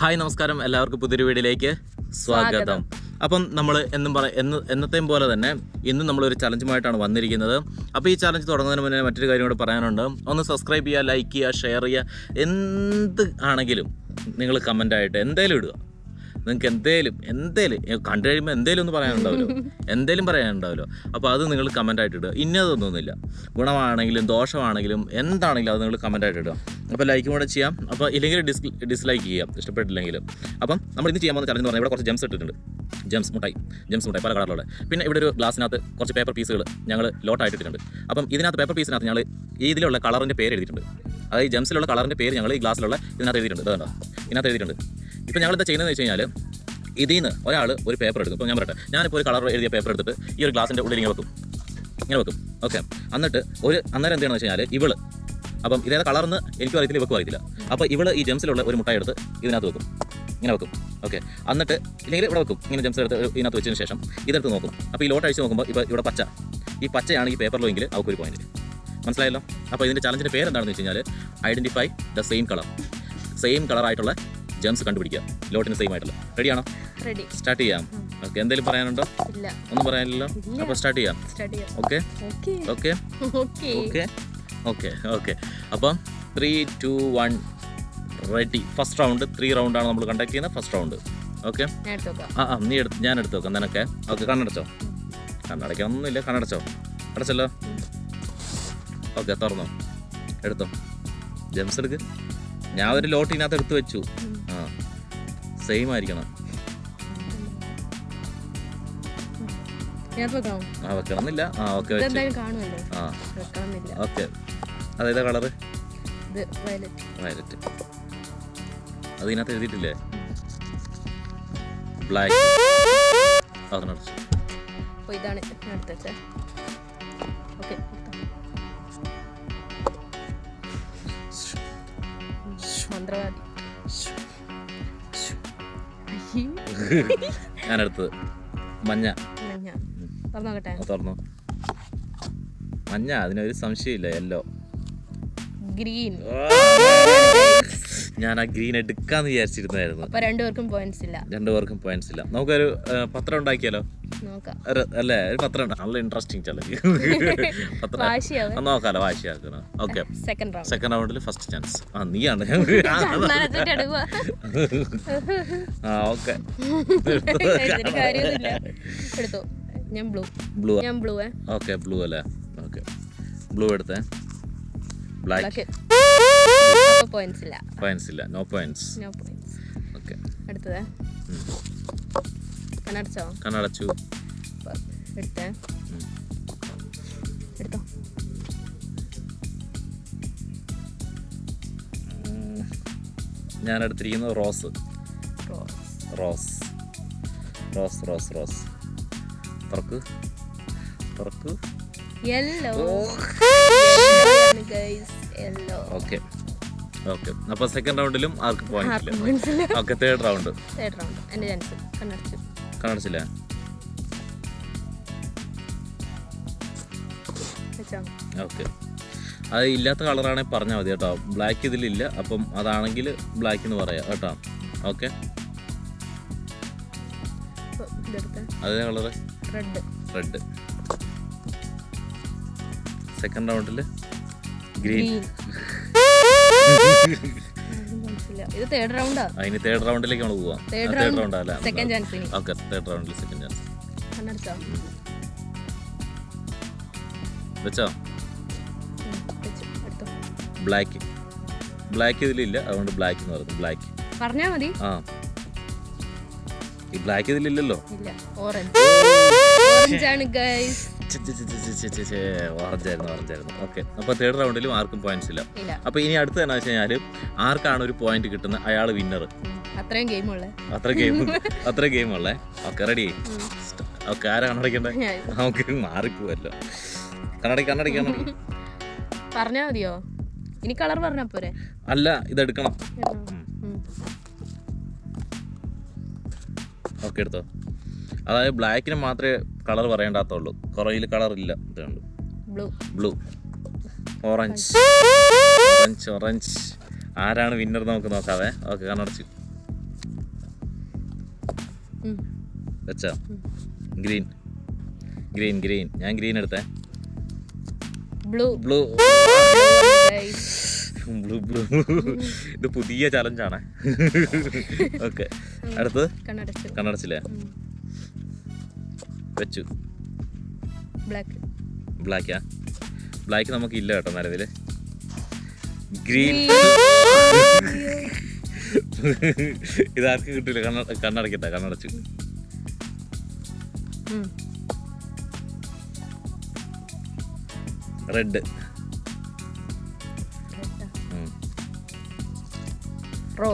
Hi നമസ്കാരം, എല്ലാവർക്കും പുതിയൊരു വീഡിയോയിലേക്ക് സ്വാഗതം. അപ്പം നമ്മൾ എന്നത്തെയും പോലെ തന്നെ ഇന്ന് നമ്മളൊരു ചലഞ്ചുമായിട്ടാണ് വന്നിരിക്കുന്നത്. അപ്പോൾ ഈ ചലഞ്ച് തുടങ്ങുന്നതിന് മുന്നേ മറ്റൊരു കാര്യം കൂടെ പറയാനുണ്ട്. ഒന്ന് സബ്സ്ക്രൈബ് ചെയ്യുക, ലൈക്ക് ചെയ്യുക, ഷെയർ ചെയ്യുക. എന്ത് ആണെങ്കിലും നിങ്ങൾ കമൻ്റായിട്ട് എന്തേലും ഇടുക. നിങ്ങൾക്ക് എന്തേലും കണ്ടു കഴിയുമ്പോൾ എന്തേലും ഒന്ന് പറയാനുണ്ടാവുമല്ലോ. അപ്പോൾ അത് നിങ്ങൾ കമൻ്റായിട്ട് ഇടുക. ഇന്നതൊന്നുമില്ല, ഗുണമാണെങ്കിലും ദോഷമാണെങ്കിലും എന്താണെങ്കിലും അത് നിങ്ങൾ കമൻ്റായിട്ട് ഇടുക. അപ്പോൾ ലൈക്കും കൂടെ ചെയ്യാം. അപ്പോൾ ഇല്ലെങ്കിൽ ഡിസ്ലൈക്ക് ചെയ്യാം ഇഷ്ടപ്പെട്ടില്ലെങ്കിലും. അപ്പം നമ്മൾ ഇന്ന് ചെയ്യാൻ പോകുന്ന ചലഞ്ച് എന്ന് പറഞ്ഞാൽ ഇവിടെ കുറച്ച് ജെംസ് ഇട്ടിട്ടുണ്ട്. ജെംസ് മുട്ടായി പല കളറിലുള്ള. പിന്നെ ഇവിടെ ഒരു ഗ്ലാസ്സിനകത്ത് കുറച്ച് പേപ്പർ പീസുകൾ ഞങ്ങൾ ലോട്ടായിട്ട് ഇട്ടിട്ടുണ്ട്. അപ്പം ഇതിനകത്ത് പേപ്പർ പീസിനകത്ത് ഞങ്ങൾ ഇതിലുള്ള കളറിൻ്റെ പേര് എഴുതിയിട്ടുണ്ട്. അതായത് ജെംസിലുള്ള കളറിൻ്റെ പേര് ഞങ്ങൾ ഈ ഗ്ലാസ്സിലുള്ള ഇതിനകത്ത് എഴുതിയിട്ടുണ്ട്. ഇതുണ്ടോ, ഇതിനകത്ത് എഴുതിയിട്ടുണ്ട്. ഇപ്പോൾ ഞങ്ങളെന്താ ചെയ്യുന്നതെന്ന് വെച്ച് കഴിഞ്ഞാൽ ഇതിൽ നിന്ന് ഒരാൾ ഒരു പേപ്പർ എടുക്കും. ഇപ്പോൾ ഞാൻ പറയട്ടെ, ഞാനിപ്പോൾ ഒരു കളർ എഴുതിയ പേപ്പർ എടുത്തിട്ട് ഈ ഒരു ഗ്ലാസിൻ്റെ ഉള്ളിൽ ഇങ്ങനെ വെക്കും. ഓക്കെ, എന്നിട്ട് അന്നേരം എന്താണെന്ന് വെച്ച് കഴിഞ്ഞാൽ ഇവള്, അപ്പം ഇതേതാ കളർന്ന് എനിക്കും അറിയത്തില്ല, ഇവക്കും അറിയത്തില്ല. അപ്പോൾ ഇവള് ഈ ജെംസിലുള്ള ഒരു മുട്ടായി എടുത്ത് ഇതിനകത്ത് ഇങ്ങനെ വെക്കും. ഓക്കെ, എന്നിട്ട് ഇല്ലെങ്കിൽ ഇവിടെ വെക്കും. ഇങ്ങനെ ജെംസ് എടുത്ത് ഇതിനകത്ത് വെച്ചതിന് ശേഷം ഇതെടുത്ത് നോക്കും. അപ്പോൾ ഈ ലോട്ട് അഴിച്ച് നോക്കുമ്പോൾ ഇപ്പോൾ ഇവിടെ ഈ പച്ചയാണ് ഈ പേപ്പറിലോ എങ്കിൽ അവർക്കൊരു പോയിന്റ്. മനസ്സിലായല്ലോ? അപ്പോൾ ഇതിൻ്റെ ചലഞ്ചിൻ്റെ പേര് എന്താണെന്ന് വെച്ച് കഴിഞ്ഞാൽ ഐഡൻറ്റിഫൈ ദ സെയിം കളറായിട്ടുള്ള ജെംസ് കണ്ടുപിടിക്കുക. ലോട്ടിന് സെയിം ആയിട്ടുള്ള. റെഡിയാണോ? റെഡി. സ്റ്റാർട്ട് ചെയ്യാം. ഓക്കെ, എന്തെങ്കിലും പറയാനുണ്ടോ? ഇല്ല, ഒന്നും പറയാനില്ലല്ലോ. അപ്പോൾ സ്റ്റാർട്ട് ചെയ്യാം. ഓക്കെ. അപ്പം 3, 2, 1 റെഡി. ഫസ്റ്റ് റൗണ്ട് 3 റൗണ്ടാണ് നമ്മൾ കണ്ടക്ട് ചെയ്യുന്നത്. First round. ഓക്കെ, ഞാൻ എടുത്ത് വെക്കാം നിനക്ക്. ഓക്കെ, കണ്ണടയ്ക്കൊന്നുമില്ല. അടച്ചല്ലോ. ഓക്കെ, തുറന്നോ, എടുത്തോ. ജെംസ് എടുക്ക്. ഞാൻ ഒരു ലോട്ട് ഇതിനകത്ത് എടുത്ത് വെച്ചു. സെയിം ആയിരിക്കണം. വെക്കണമെന്നില്ല. Okay, okay. അതേതാ കളറ്? വയലറ്റ്. അത് ഇതിനകത്ത് എഴുതിയിട്ടില്ലേ? ബ്ലാക്ക്. ഞാനെടുത്തത് മഞ്ഞ. തുറന്നു. മഞ്ഞ, അതിനൊരു സംശയമില്ല. യെല്ലോ. ഗ്രീൻ. ഞാൻ ആ ഗ്രീൻ എടുക്കാന്ന് വിചാരിച്ചിരുന്നായിരുന്നു. രണ്ടുപേർക്കും പോയിന്റ്സ് ഇല്ല. നമുക്കൊരു പത്രം ഉണ്ടാക്കിയാലോ? അല്ലേ, ഒരു പത്രം. നല്ല ഇൻട്രസ്റ്റിംഗ് ചലഞ്ച്. നോക്കാലോ, വാശിയാക്കണം. ഓക്കെ, സെക്കൻഡ് റൗണ്ടിൽ ഫസ്റ്റ് ചാൻസ്. നീയാണ്. Okay, blue. ഓക്കെ, ബ്ലൂ അല്ലേ? ഓക്കെ, ബ്ലൂ എടുത്തേ. ബ്ലാക്ക്. പോയിന്റ്സ് ഇല്ല. No points. ഓക്കെ, അടുത്തത് കണ്ണടച്ചു. എടുത്തോ. ഞാൻ എടുത്തിരിക്കുന്നത് റോസ്. തുറക്കൂ. ഓക്കെ. അപ്പോൾ സെക്കൻഡ് റൗണ്ടിലും ആർക്ക് പോയിന്റ് ഇല്ല. Okay, third round. കണ്ണടച്ചില്ല. ഓക്കെ, അത് ഇല്ലാത്ത കളറാണെങ്കിൽ പറഞ്ഞാൽ മതി കേട്ടോ. ബ്ലാക്ക് ഇതിലില്ല. അപ്പം അതാണെങ്കിൽ ബ്ലാക്ക് എന്ന് പറയാം കേട്ടോ. ഓക്കെ, അതേ കളറ് റെഡ്. സെക്കൻഡ് റൗണ്ടിൽ ഗ്രീൻ. ഇത് തേർഡ് റൗണ്ടാ. അതിന് തേർഡ് റൗണ്ടിലേക്ക് നമ്മൾ പോവാം. തേർഡ് റൗണ്ട് അല്ല, സെക്കൻഡ് ചാൻസ്. ഓക്കെ, തേർഡ് റൗണ്ടിൽ സെക്കൻഡ് ചാൻസ്. വെച്ചോ. ബ്ലാക്ക് ഇതിലില്ല, അതുകൊണ്ട് ബ്ലാക്ക് എന്ന് പറയുന്നു. ബ്ലാക്ക് പറഞ്ഞാ മതി. ഈ ബ്ലാക്ക് ഇതിലില്ലല്ലോ. ഓറഞ്ച് ആണ് ഗൈസ്. ഓറഞ്ചായിരുന്നു. ഓക്കെ, അപ്പോൾ തേർഡ് റൗണ്ടിലും ആർക്കും പോയിന്റ്സ് ഇല്ല. അപ്പോൾ ഇനി അടുത്ത് തന്നെ വെച്ച് കഴിഞ്ഞാൽ ആർക്കാണ് ഒരു പോയിന്റ് കിട്ടുന്നത് അയാൾ വിന്നർ. അത്രയും ഗെയിം ഉള്ളേ. Okay, ready. ഓക്കെ, ആരാ കണ്ണടയ്ക്കണ്ടേ? നമുക്ക് മാറിപ്പോവല്ലോ. കണ്ണടയ്ക്ക്. പറഞ്ഞാ മതിയോ? ഇനി കളർ പറഞ്ഞാ പോരെ? അല്ല, ഇതെടുക്കണം. ഓക്കെ, എടുത്തോ. അതായത് ബ്ലാക്കിന് മാത്രമേ കളർ പറയേണ്ടാത്തുള്ളൂ. കുറയിൽ കളർ ഇല്ല. ഇതുണ്ട് ബ്ലൂ. ഓറഞ്ച്. ആരാണ് വിന്നർ നമുക്ക് നോക്കാവേ. ഓക്കെ, കണ്ണടച്ച്. വെച്ചോ? Green green green. ഞാൻ ഗ്രീൻ എടുത്തേ. Blue blue blue blue. ഇത് പുതിയ ചലഞ്ചാണ്. ഓക്കെ, അടുത്ത് കണ്ണടച്ചില്ലേ? വെച്ചു. ബ്ലാക്ക്. ബ്ലാക്കാ? ബ്ലാക്ക് നമുക്ക് ഇല്ല കേട്ടോ നിലവിൽ. ഗ്രീൻ. ഇതാർക്ക് കിട്ടില്ല. കണ്ണടക്കട്ടെ, കണ്ണടച്ചു. റെഡ്.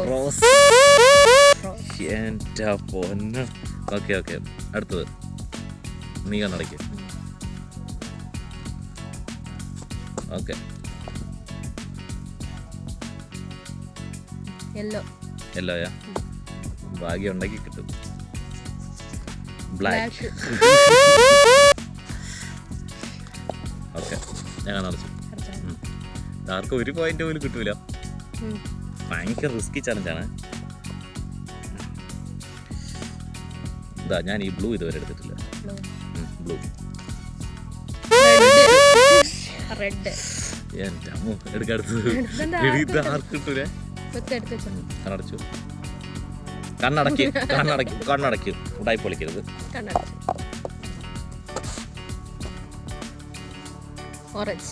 റോസ്. എൻ്റെ പൊന്ന്. ഓക്കെ ഓക്കെ, അടുത്തത് നീ കണ്ണടയ്ക്ക്. ഓക്കെ, യെല്ലോയാ? ഭാഗ്യം ഉണ്ടെങ്കിൽ കിട്ടും. ബ്ലാക്ക്. ഓക്കെ, ഞാൻ കണ്ണടച്ചു. ആർക്കും ഒരു പോയിന്റ് പോലും കിട്ടൂല. ഭയങ്കര റിസ്കി ചലഞ്ചാണ്. ഇതാ, ഞാൻ ഈ ബ്ലൂ ഇതുവരെ എടുത്തിട്ടില്ല. ബ്ലൂ. റെഡ്. എൻ്റെ അമ്മ, എടുക്കടുത്തത്. ഇത് ആർക്ക് കിട്ടൂലേ? കണ്ണടച്ചു. കണ്ണടക്കി കണ്ണടക്കി കണ്ണടക്കി. ഉടായി പൊളിക്കരുത്. ഓറഞ്ച്.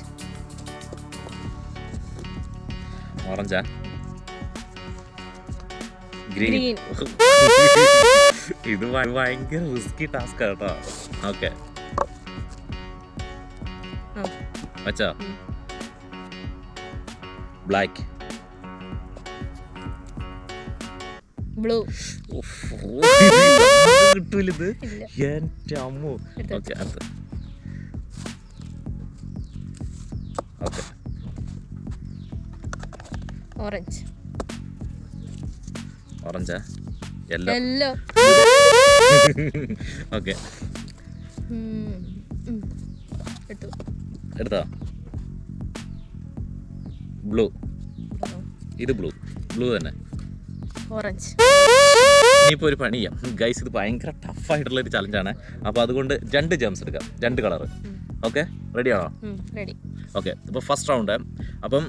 ഓറഞ്ചാ? ഗ്രീൻ. ഇത് ഭയങ്കര റിസ്കി ടാസ്ക് കേട്ടോ. ഓക്കെ, വെച്ചോ? ബ്ലാക്ക്. ബ്ലൂ. കിട്ടൂല ഇത്. എൻ്റെ അമ്മു. ഓക്കെ, അടുത്ത. Okay, orange. ഓറഞ്ചാ? യെല്ലോ. ഓക്കെ, എടുത്തോ? ബ്ലൂ. ഇത് ബ്ലൂ. ബ്ലൂ തന്നെ. ഓറഞ്ച്. ഇനിയിപ്പോൾ ഒരു പണി ചെയ്യാം ഗൈസ്. ഇത് ഭയങ്കര ടഫായിട്ടുള്ള ഒരു ചലഞ്ചാണ്. അപ്പോൾ അതുകൊണ്ട് 2 ജംസ് എടുക്കാം, 2 കളറ്. ഓക്കെ, റെഡിയാണോ? റെഡി. ഓക്കെ, ഇപ്പോൾ ഫസ്റ്റ് റൗണ്ട്. അപ്പം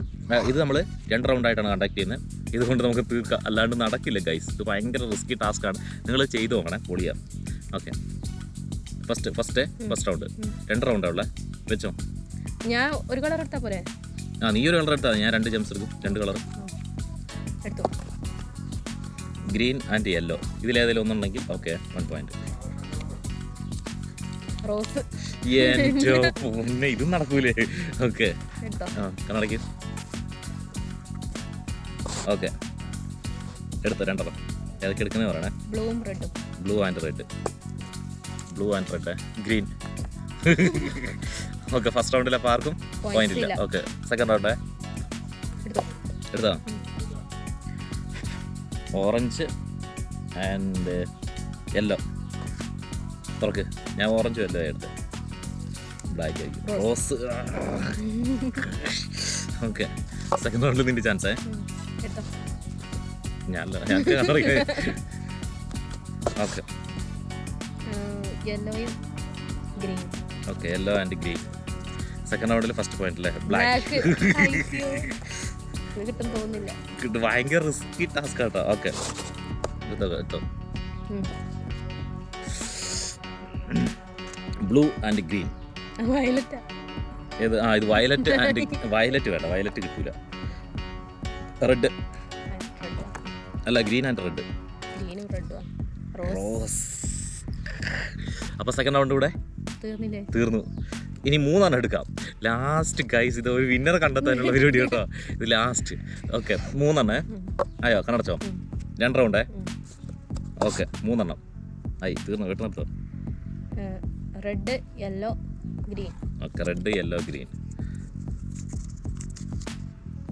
ഇത് നമ്മൾ 2 റൗണ്ടായിട്ടാണ് കണ്ടക്ട് ചെയ്യുന്നത്. ഇതുകൊണ്ട് നമുക്ക് തീർക്കാം, അല്ലാണ്ട് നടക്കില്ല ഗൈസ്. ഇത് ഭയങ്കര റിസ്കി ടാസ്ക്കാണ്. നിങ്ങൾ ചെയ്ത് നോക്കണേ, പൊളിയാം. Okay, first round. 2 റൗണ്ടാവുള്ള. വെച്ചോ? ഞാൻ ഒരു കളർ എടുത്താൽ പോരെ? നീ ഒരു കളർ എടുത്താൽ ഞാൻ 2 ജംസ് എടുക്കും. 2 കളർ എടുത്തു. Green and yellow. ഇതിലേതെങ്കിലും ഒന്നുണ്ടെങ്കിൽ ഓക്കെ, 1 പോയിന്റ്. റോസ്. ഇതും നടക്കൂലേ? ഓക്കെ, കണ്ണടയ്ക്ക്. ഓക്കെ, എടുത്തോ? 2 ഏതൊക്കെ എടുക്കുന്നേ പറയണേ. ബ്ലൂവും റെഡും. Blue and red. Blue and red. Green. Okay, first റൗണ്ടിൽ അപ്പോൾ ആർക്കും പോയിന്റ് ഇല്ല. ഓക്കെ, സെക്കൻഡ് റൗണ്ട് എടുത്തോ? Orange and yellow. തുറക്ക്. ഞാൻ ഓറഞ്ച് യെല്ലോ എടുത്ത്. ബ്ലാക്ക് ആയിരിക്കും. റോസ്. ഓക്കെ, സെക്കൻഡ് റൗണ്ടിൽ നിന്റെ ചാൻസേ. ഞങ്ങൾക്ക് കണ്ടറിയാം. ഓക്കെ, യെല്ലോയും green. Okay, yellow and green. Second റൗണ്ടിൽ ഫസ്റ്റ് പോയിന്റ് അല്ലേ? ബ്ലാക്ക്. കിട്ടും തോന്നുന്നില്ല. ഭയങ്കര റിസ്കി ടാസ്ക് കേട്ടോ. ഓക്കെ, എടുത്തോ? Blue and green. വയലറ്റ്. ഏത്? ഇത് വയലറ്റ് ആൻഡ് വയലറ്റ് വേണ്ട, വയലറ്റ് കിട്ടൂല. റെഡ് അല്ല, ഗ്രീൻ ആൻഡ് റെഡ്. റോസ്. അപ്പോൾ സെക്കൻഡ് റൗണ്ട് കൂടെ തീർന്നു. ഇനി 3 എടുക്കാം. ലാസ്റ്റ് ഗൈസ്, ഇത് ഒരു വിന്നറെ കണ്ടെത്താനുള്ള പരിപാടി കേട്ടോ. ഇത് ലാസ്റ്റ്. ഓക്കെ, 3 ആയോ? കണ്ണടച്ചോ? 2 റൗണ്ടേ. ഓക്കെ, 3 ആയി. തീർന്നു. കേട്ടോ? Red, yellow, green. Okay, red, yellow, green.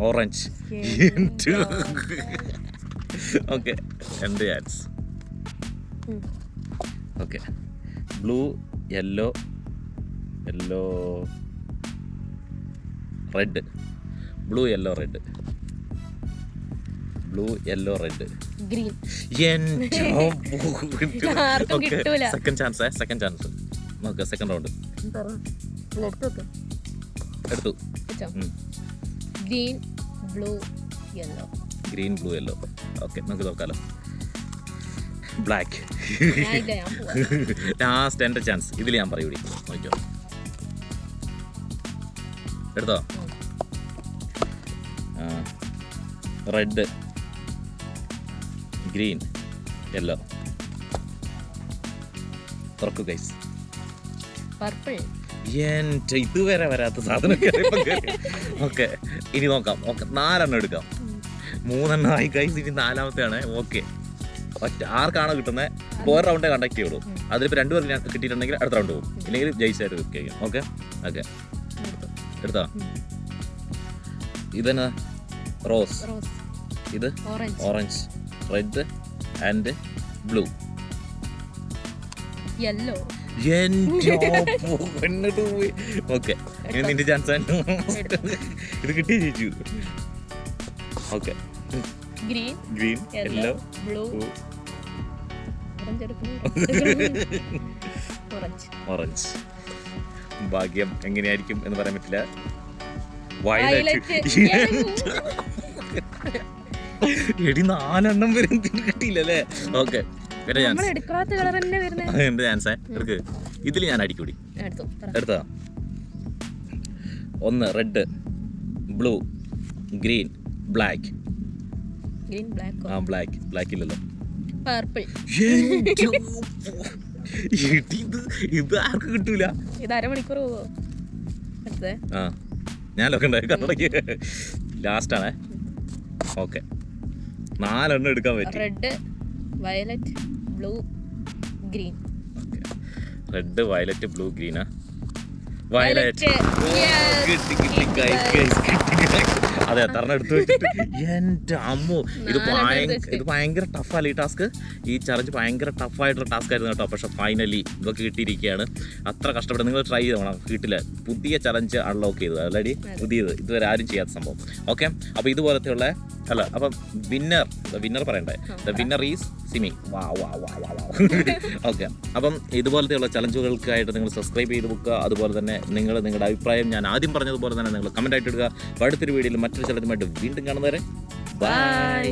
Orange. Okay, 2 ആഡ്സ്. Okay, blue, yellow, red. Blue, yellow, red. Blue yellow red. Green. Second chance നോക്ക്. സെക്കൻഡ് റൗണ്ട് എടുത്തു. Green blue yellow. ഓക്കെ, നമുക്ക് നോക്കാലോ. Black. Last എൻ്റെ chance. ഇതിൽ ഞാൻ പറയൂടി, നോക്കിയോ. എടുത്തോ. റെഡ്, ഗ്രീൻ, യെല്ലോ. തുറക്കു ഗൈസ്. പർപ്പിൾ. എൻ്റെ ഇതുവരെ വരാത്ത സാധനം. ഓക്കെ, ഇനി നോക്കാം. ഓക്കെ, 4 എടുക്കാം. 3 ആയി ഗൈസ്. ഇനി 4ാമത്തെയാണ്. ഓക്കെ, ആർക്കാണോ കിട്ടുന്നത് ഇപ്പോൾ ഒരു റൗണ്ടേ കണ്ടക്ട് ചെയ്യുള്ളൂ. അതിലിപ്പോൾ 2 പേർ കിട്ടിയിട്ടുണ്ടെങ്കിൽ അടുത്ത റൗണ്ട് പോകും, ഇല്ലെങ്കിൽ ജയിച്ചായിട്ട് വെക്കും. ഓക്കെ ഓക്കെ, എടുത്തോ. ഇതെന്നാ? റോസ്. ഇത് orange, red and blue, yellow. Okay, ഇനി നിന്റെ ചാൻസ്. ഇത് കിട്ടിയ ചേച്ചു. Okay, green yellow blue orange. ഭാഗ്യം എങ്ങനെയായിരിക്കും എന്ന് പറയാൻ പറ്റില്ല. വയലറ്റ്. എടി 4 വരെ കിട്ടിയില്ലല്ലേ. ഓക്കെ, എന്റെ ചാൻസ് എടുക്ക്. ഇതിൽ ഞാൻ അടിക്കൂടി. എടുത്താ. 1 red, blue, green, black. Black ഇല്ലല്ലോ. ഇത് ആർക്കും കിട്ടൂല. ഇത് അരമണിക്കൂർ പോവോ? ആ, ഞാൻ കണ്ടു. ലാസ്റ്റ് ആണേ. ഓക്കെ, 4 എടുക്കാൻ പറ്റും. Red, violet, blue, green. Red, violet, blue, ഗ്രീനാ? വയലറ്റ്. അതെ, എത്ര എടുത്തു വെച്ചിട്ട്. എൻ്റെ അമ്മോ, ഇത് ഭയങ്കര ടഫല്ലേ ഈ ടാസ്ക്. ഈ ചലഞ്ച് ഭയങ്കര ടഫായിട്ടുള്ള ടാസ്ക് ആയിരുന്നു കേട്ടോ. പക്ഷെ ഫൈനലി ഇതൊക്കെ കിട്ടിയിരിക്കുകയാണ്. അത്ര കഷ്ടപ്പെട്ട് നിങ്ങൾ ട്രൈ ചെയ്യണം. കിട്ടില്ല. പുതിയ ചലഞ്ച് അൺലോക്ക് ചെയ്തത് ഓൾറെഡി, പുതിയത്, ഇതുവരെ ആരും ചെയ്യാത്ത സംഭവം. ഓക്കെ, അപ്പോൾ ഇതുപോലത്തെയുള്ള അപ്പം വിന്നർ പറയണ്ടേ? The winner is Simi. Okay, അപ്പം ഇതുപോലത്തെയുള്ള ചലഞ്ചുകൾക്കായിട്ട് നിങ്ങൾ സബ്സ്ക്രൈബ് ചെയ്ത് വെക്കുക. അതുപോലെ തന്നെ നിങ്ങളുടെ അഭിപ്രായം ഞാൻ ആദ്യം പറഞ്ഞതുപോലെ തന്നെ നിങ്ങൾ കമൻ്റ് ആയിട്ട് ഇടുക. അടുത്തൊരു വീഡിയോയിൽ മറ്റൊരു ചലഞ്ചുമായിട്ട് വീണ്ടും കാണുന്നവരെ ബൈ.